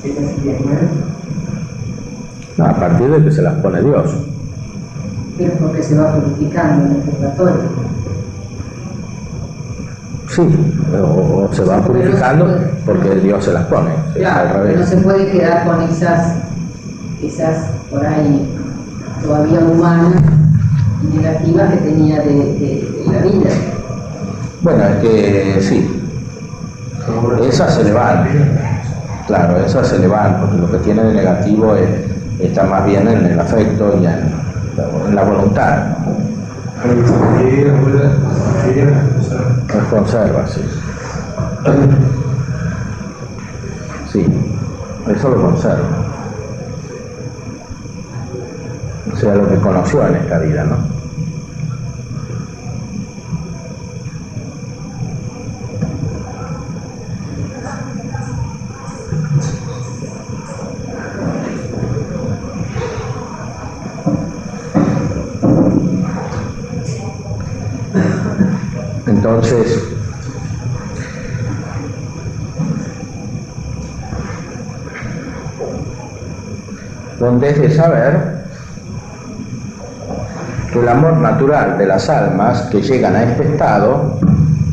¿esa sería nueva? No, a partir de que se las pone Dios. Pero porque se va purificando en el purgatorio. Sí, o se van purificando porque Dios se las pone, al Claro, no revés. se puede quedar con esas por ahí todavía humanas y negativas que tenía de la vida. Bueno, es que sí, esas se le van, claro, esas se le van, porque lo que tiene de negativo está más bien en el afecto y en la voluntad, lo conserva, sí. Sí, eso lo conserva. O sea, lo que conoció en esta vida, ¿no? Entonces, donde es de saber que el amor natural de las almas que llegan a este estado,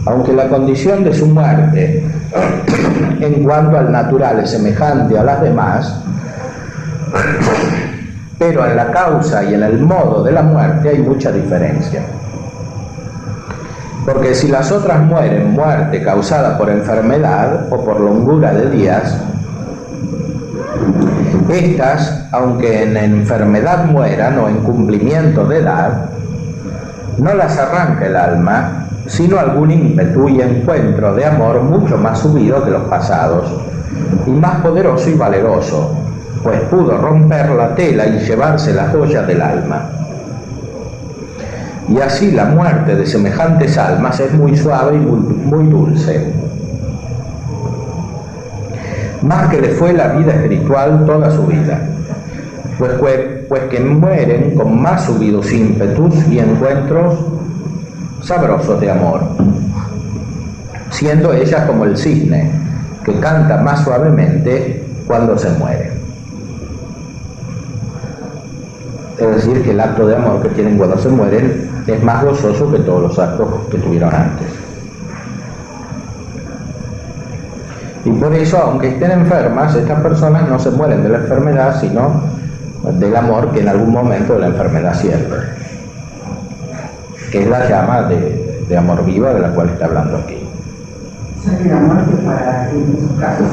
aunque la condición de su muerte en cuanto al natural es semejante a las demás, pero en la causa y en el modo de la muerte hay mucha diferencia. Porque si las otras mueren muerte causada por enfermedad o por longura de días, estas, aunque en enfermedad mueran o en cumplimiento de edad, no las arranca el alma, sino algún ímpetu y encuentro de amor mucho más subido que los pasados, y más poderoso y valeroso, pues pudo romper la tela y llevarse las joyas del alma. Y así la muerte de semejantes almas es muy suave y muy dulce. Más que le fue la vida espiritual toda su vida, pues que mueren con más subidos ímpetus y encuentros sabrosos de amor, siendo ella como el cisne, que canta más suavemente cuando se muere. Es decir, que el acto de amor que tienen cuando se mueren es más gozoso que todos los actos que tuvieron antes. Y por eso, aunque estén enfermas, estas personas no se mueren de la enfermedad, sino del amor que en algún momento de la enfermedad siente, que es la llama de amor viva de la cual está hablando aquí. O sea, que la muerte para en esos casos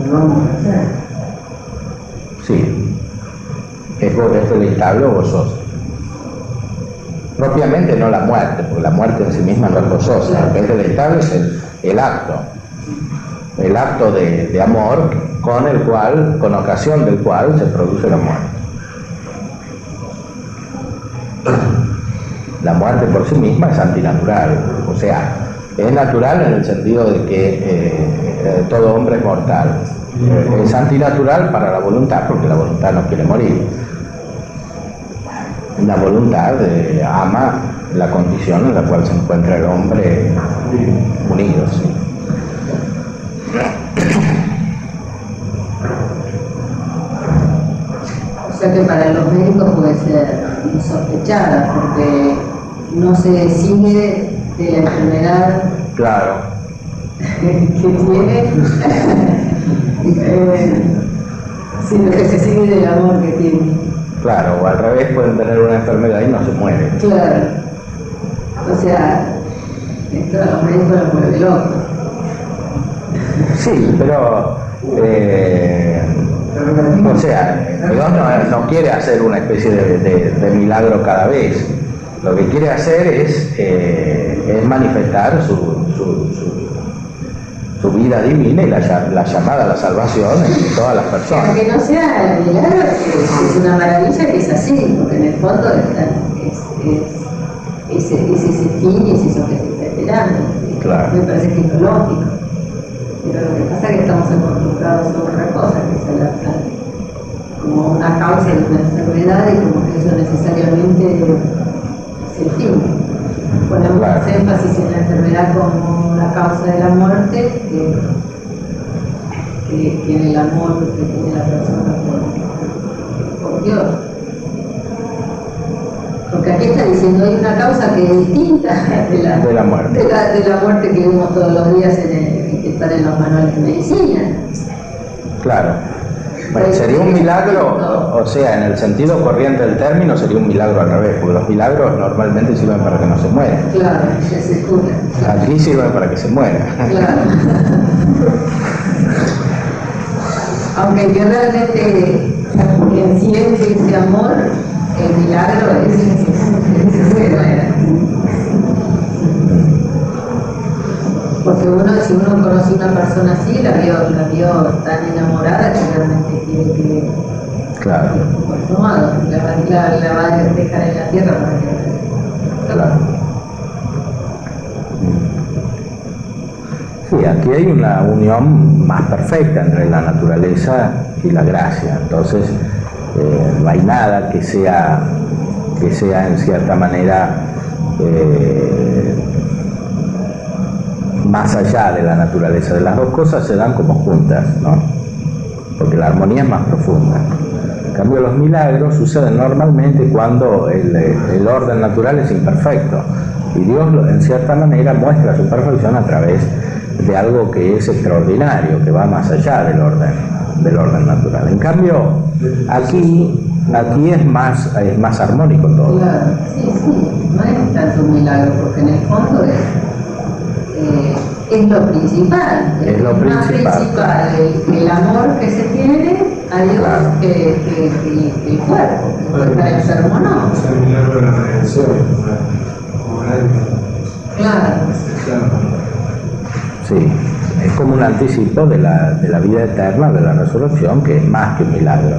no vamos a hacer. Sí, es deleitable o gozoso. Propiamente no la muerte, porque la muerte en sí misma no es gozosa. Lo que es deleitable es el acto de amor con ocasión del cual se produce la muerte. La muerte por sí misma es antinatural, o sea, es natural en el sentido de que todo hombre es mortal. Es antinatural para la voluntad, porque la voluntad no quiere morir. La voluntad ama la condición en la cual se encuentra el hombre unido, ¿sí? O sea que para los médicos puede ser insospechada, porque no se sigue de la enfermedad Claro, que tiene, sino que se sigue del amor que tiene. claro, o al revés, pueden tener una enfermedad y no se mueren. Claro. O sea, esto a los médicos los vuelve locos. Sí, pero o sea, Dios no quiere hacer una especie de milagro cada vez. Lo que quiere hacer es manifestar su vida divina y la llamada a la salvación en todas las personas. Aunque no sea milagro, es una maravilla que es así, porque en el fondo es ese fin y es eso que se está esperando. Claro. Me parece que es lógico. Pero lo que pasa es que estamos acostumbrados a otra cosa, que es como una causa de una enfermedad y como que eso necesariamente es el fin. Ponemos más énfasis en la enfermedad como la causa de la muerte que en el amor que tiene la persona por Dios. Porque aquí está diciendo hay una causa que es distinta de la muerte. de la muerte que vemos todos los días que están en los manuales de medicina. Claro. Bueno, sería un milagro, o sea, en el sentido corriente del término, sería un milagro al revés, porque los milagros normalmente sirven para que no se muera. Claro, que se cura. Aquí sirven para que se muera. Claro. Aunque yo realmente enciende ese amor, el milagro es que se muera. Porque si uno conoce a una persona así, la vio tan enamorada que realmente quiere que Claro. consumado, la va a dejar en la tierra para que Claro. Sí, aquí hay una unión más perfecta entre la naturaleza y la gracia. Entonces, no hay nada que sea en cierta manera más allá de la naturaleza. De las dos cosas se dan como juntas, ¿no? Porque la armonía es más profunda. En cambio, los milagros suceden normalmente cuando el orden natural es imperfecto y Dios en cierta manera muestra su perfección a través de algo que es extraordinario, que va más allá del orden natural. En cambio, aquí es más armónico todo. Claro, sí, no es tanto un milagro, porque en el fondo es lo principal. Es lo más principal. el amor que se tiene a Dios Claro. que el cuerpo. Puede estar enfermo, ¿no? Es el milagro de la redención, como el año. Claro. Sí, es como un anticipo de la vida eterna, de la resurrección, que es más que un milagro.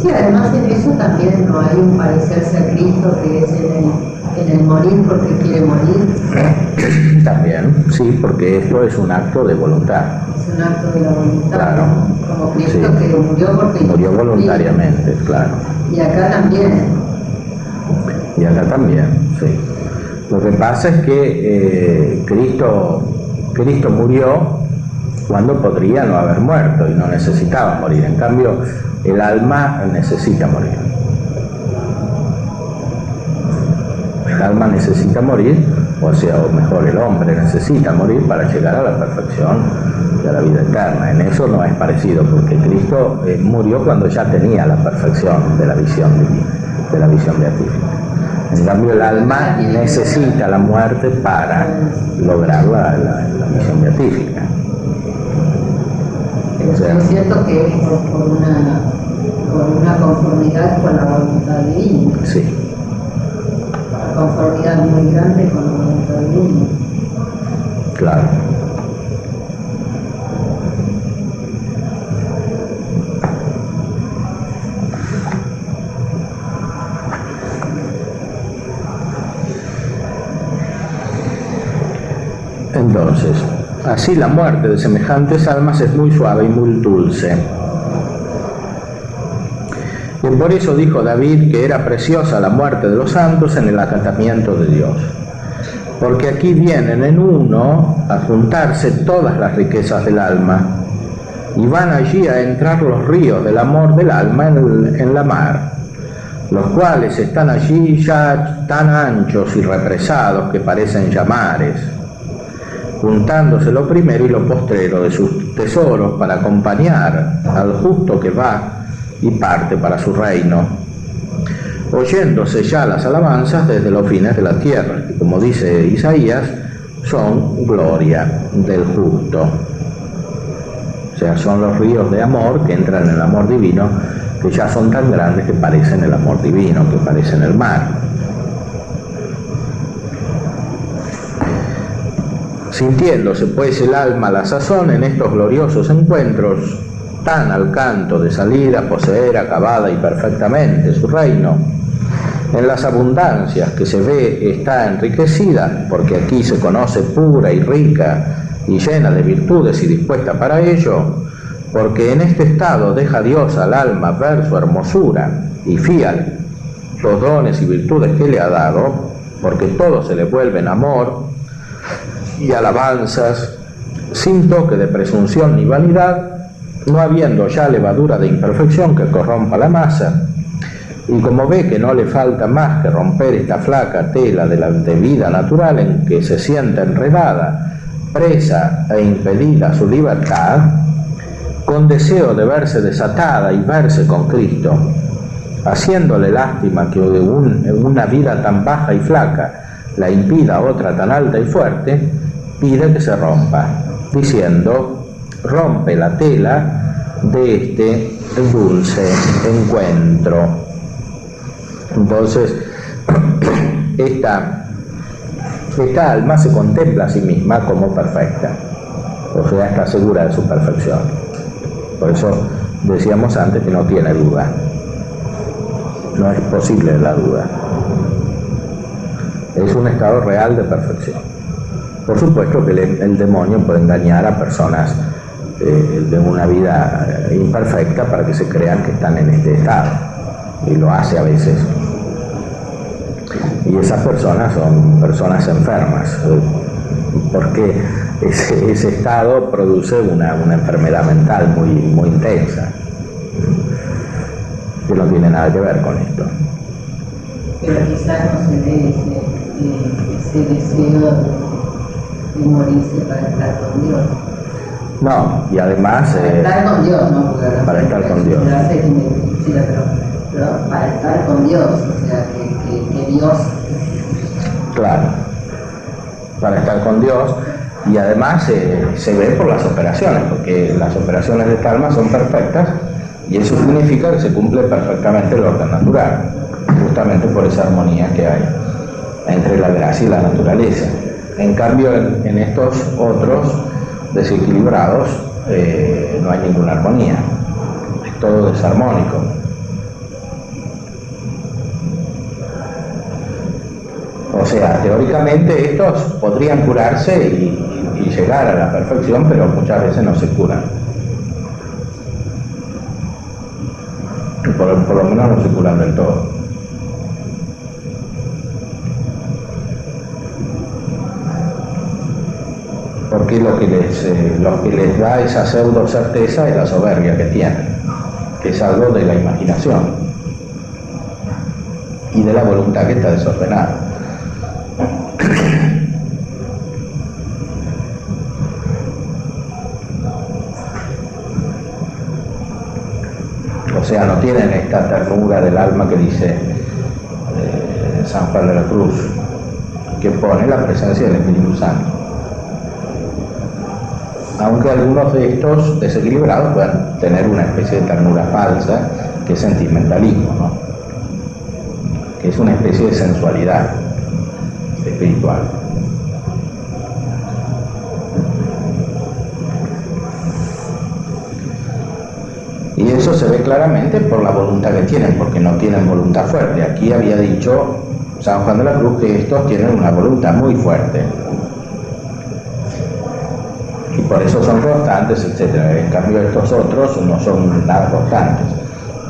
Sí, además en eso también no hay un parecerse a Cristo que es en el morir porque quiere morir. También, sí, porque esto es un acto de voluntad. Es un acto de la voluntad, Claro. ¿no? Como Cristo Sí. que murió porque Murió voluntariamente, claro. Y acá también. Y acá también, sí. Lo que pasa es que Cristo murió cuando podría no haber muerto y no necesitaba morir. En cambio, el alma necesita morir. El alma necesita morir, o mejor, el hombre necesita morir para llegar a la perfección de la vida eterna. En eso no es parecido, porque Cristo murió cuando ya tenía la perfección de la visión divina, de la visión beatífica. En cambio, el alma necesita la muerte para lograr la visión beatífica. Pero O sea, es cierto que es por una conformidad con la voluntad divina. sí. Una conformidad muy grande con la voluntad divina. Claro. Entonces, así la muerte de semejantes almas es muy suave y muy dulce. Y por eso dijo David que era preciosa la muerte de los santos en el acatamiento de Dios. Porque aquí vienen en uno a juntarse todas las riquezas del alma y van allí a entrar los ríos del amor del alma en la mar, los cuales están allí ya tan anchos y represados que parecen llamares, juntándose lo primero y lo postrero de sus tesoros para acompañar al justo que va y parte para su reino, oyéndose ya las alabanzas desde los fines de la tierra, que como dice Isaías, son gloria del justo. O sea, son los ríos de amor que entran en el amor divino, que ya son tan grandes que parecen el amor divino, que parecen el mar. Sintiéndose pues el alma a la sazón en estos gloriosos encuentros, tan al canto de salir a poseer acabada y perfectamente su reino, en las abundancias que se ve está enriquecida, porque aquí se conoce pura y rica y llena de virtudes y dispuesta para ello, porque en este estado deja Dios al alma ver su hermosura y fía los dones y virtudes que le ha dado, porque todo se le vuelve en amor y alabanzas, sin toque de presunción ni vanidad, no habiendo ya levadura de imperfección que corrompa la masa, Y como ve que no le falta más que romper esta flaca tela de la de vida natural en que se siente enredada, presa e impedida su libertad, con deseo de verse desatada y verse con Cristo, haciéndole lástima que una vida tan baja y flaca la impida otra tan alta y fuerte, pide que se rompa, diciendo: rompe la tela de este dulce encuentro. Entonces, esta alma se contempla a sí misma como perfecta, o sea, está segura de su perfección. Por eso decíamos antes que no tiene duda, no es posible la duda. Es un estado real de perfección. Por supuesto que el demonio puede engañar a personas de una vida imperfecta para que se crean que están en este estado, y lo hace a veces. Y esas personas son personas enfermas, porque ese estado produce una enfermedad mental muy intensa, que no tiene nada que ver con esto. Pero quizás no se ve ese deseo de morirse para estar con Dios. No, y además... Para estar con Dios, ¿no? Para estar con Dios. Pero para estar con Dios, o sea, que Dios... Claro, para estar con Dios, y además se ve por las operaciones, porque las operaciones de esta alma son perfectas, y eso significa que se cumple perfectamente el orden natural, justamente por esa armonía que hay entre la gracia y la naturaleza. En cambio, en estos otros desequilibrados no hay ninguna armonía, es todo desarmónico. O sea, teóricamente estos podrían curarse y llegar a la perfección, pero muchas veces no se curan. Por lo menos no se curan del todo. Porque lo que les da esa pseudo certeza es la soberbia que tienen, que es algo de la imaginación y de la voluntad que está desordenada. O sea, no tienen esta ternura del alma que dice San Juan de la Cruz, que pone la presencia del Espíritu Santo. Aunque algunos de estos desequilibrados puedan tener una especie de ternura falsa, que es sentimentalismo, ¿no? Que es una especie de sensualidad espiritual. Y eso se ve claramente por la voluntad que tienen, porque no tienen voluntad fuerte. Aquí había dicho San Juan de la Cruz que estos tienen una voluntad muy fuerte. Y por eso son constantes, etc. En cambio estos otros no son nada constantes.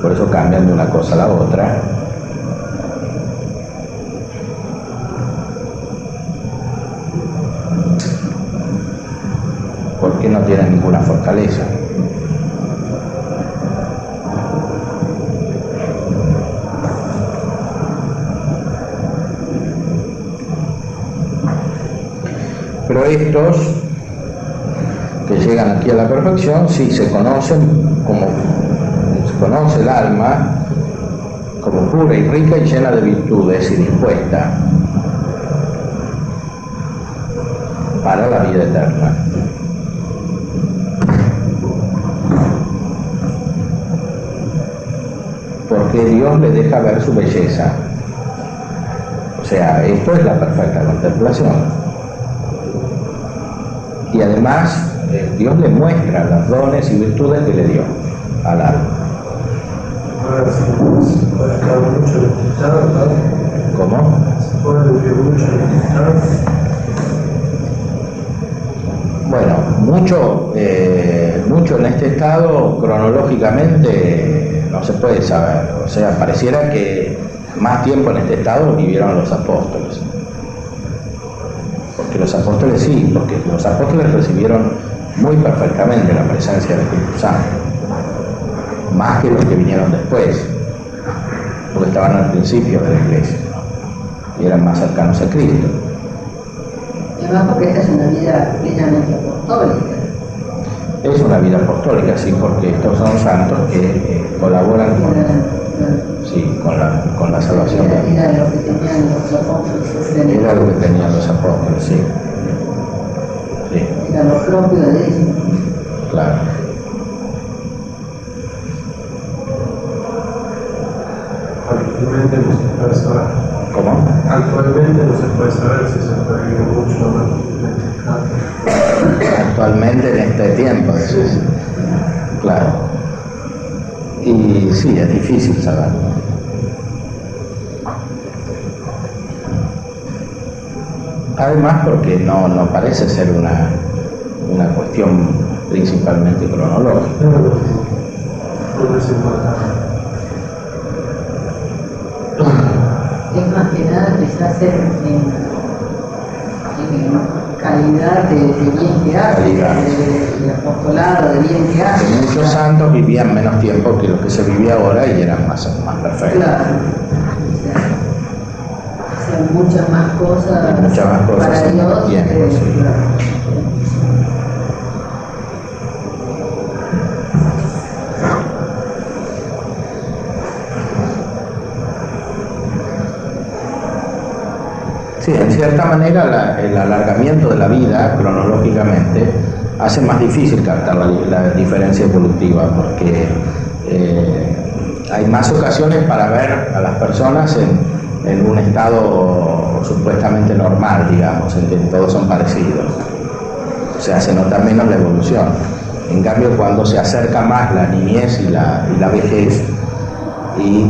Por eso cambian de una cosa a la otra. Porque no tienen ninguna fortaleza. Pero estos que llegan aquí a la perfección, sí se conocen como se conoce el alma como pura y rica y llena de virtudes y dispuesta para la vida eterna. Porque Dios le deja ver su belleza. O sea, esto es la perfecta contemplación. Y además Dios le muestra los dones y virtudes que le dio al alma. Ahora se puede estar mucho en este estado, ¿no? ¿Cómo? Se puede vivir mucho en este estado. Bueno, mucho en este estado cronológicamente no se puede saber. O sea, pareciera que más tiempo en este estado vivieron los apóstoles. Porque los apóstoles sí, porque los apóstoles recibieron muy perfectamente la presencia del Espíritu Santo, más que los que vinieron después, porque estaban al principio de la iglesia, ¿no? Y eran más cercanos a Cristo. Y además porque esta es una vida plenamente apostólica. Es una vida apostólica, sí, porque estos son santos que colaboran con la salvación de la vida. Era lo que tenían los apóstoles. Era lo que tenían los apóstoles, sí. Sí, Era lo propio de ellos. claro. Actualmente no se puede saber. ¿Cómo? Actualmente no se puede saber si se puede vivir mucho o no. Actualmente en este tiempo, decís. Claro. Y sí, es difícil saberlo. Además porque no parece ser una cuestión principalmente cronológica. No es importante. Es más que nada quizás en calidad de bien que hace, Calidad. de apostolado, de bien que hace. Muchos santos vivían menos tiempo que lo que se vive ahora y eran más perfectos. Claro. Hacen muchas más cosas, Muchas más cosas para en menos Dios. tiempo, sí. Claro. Sí, en cierta manera el alargamiento de la vida cronológicamente hace más difícil captar la diferencia evolutiva porque hay más ocasiones para ver a las personas en un estado supuestamente normal, digamos, en que todos son parecidos. O sea, se nota menos la evolución. En cambio, cuando se acerca más la niñez y la vejez, y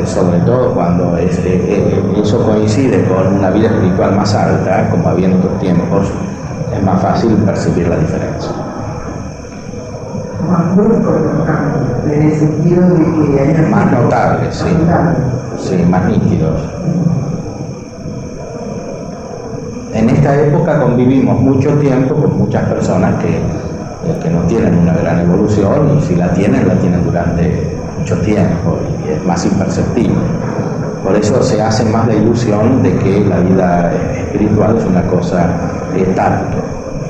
sobre todo cuando eso coincide con una vida espiritual más alta, como había en otros tiempos, es más fácil percibir la diferencia. Más brusco, en el sentido de que hay Más notables, sí. Sí, más nítidos. En esta época convivimos mucho tiempo con muchas personas que no tienen una gran evolución y si la tienen durante mucho tiempo y es más imperceptible. Por eso se hace más la ilusión de que la vida espiritual es una cosa estática.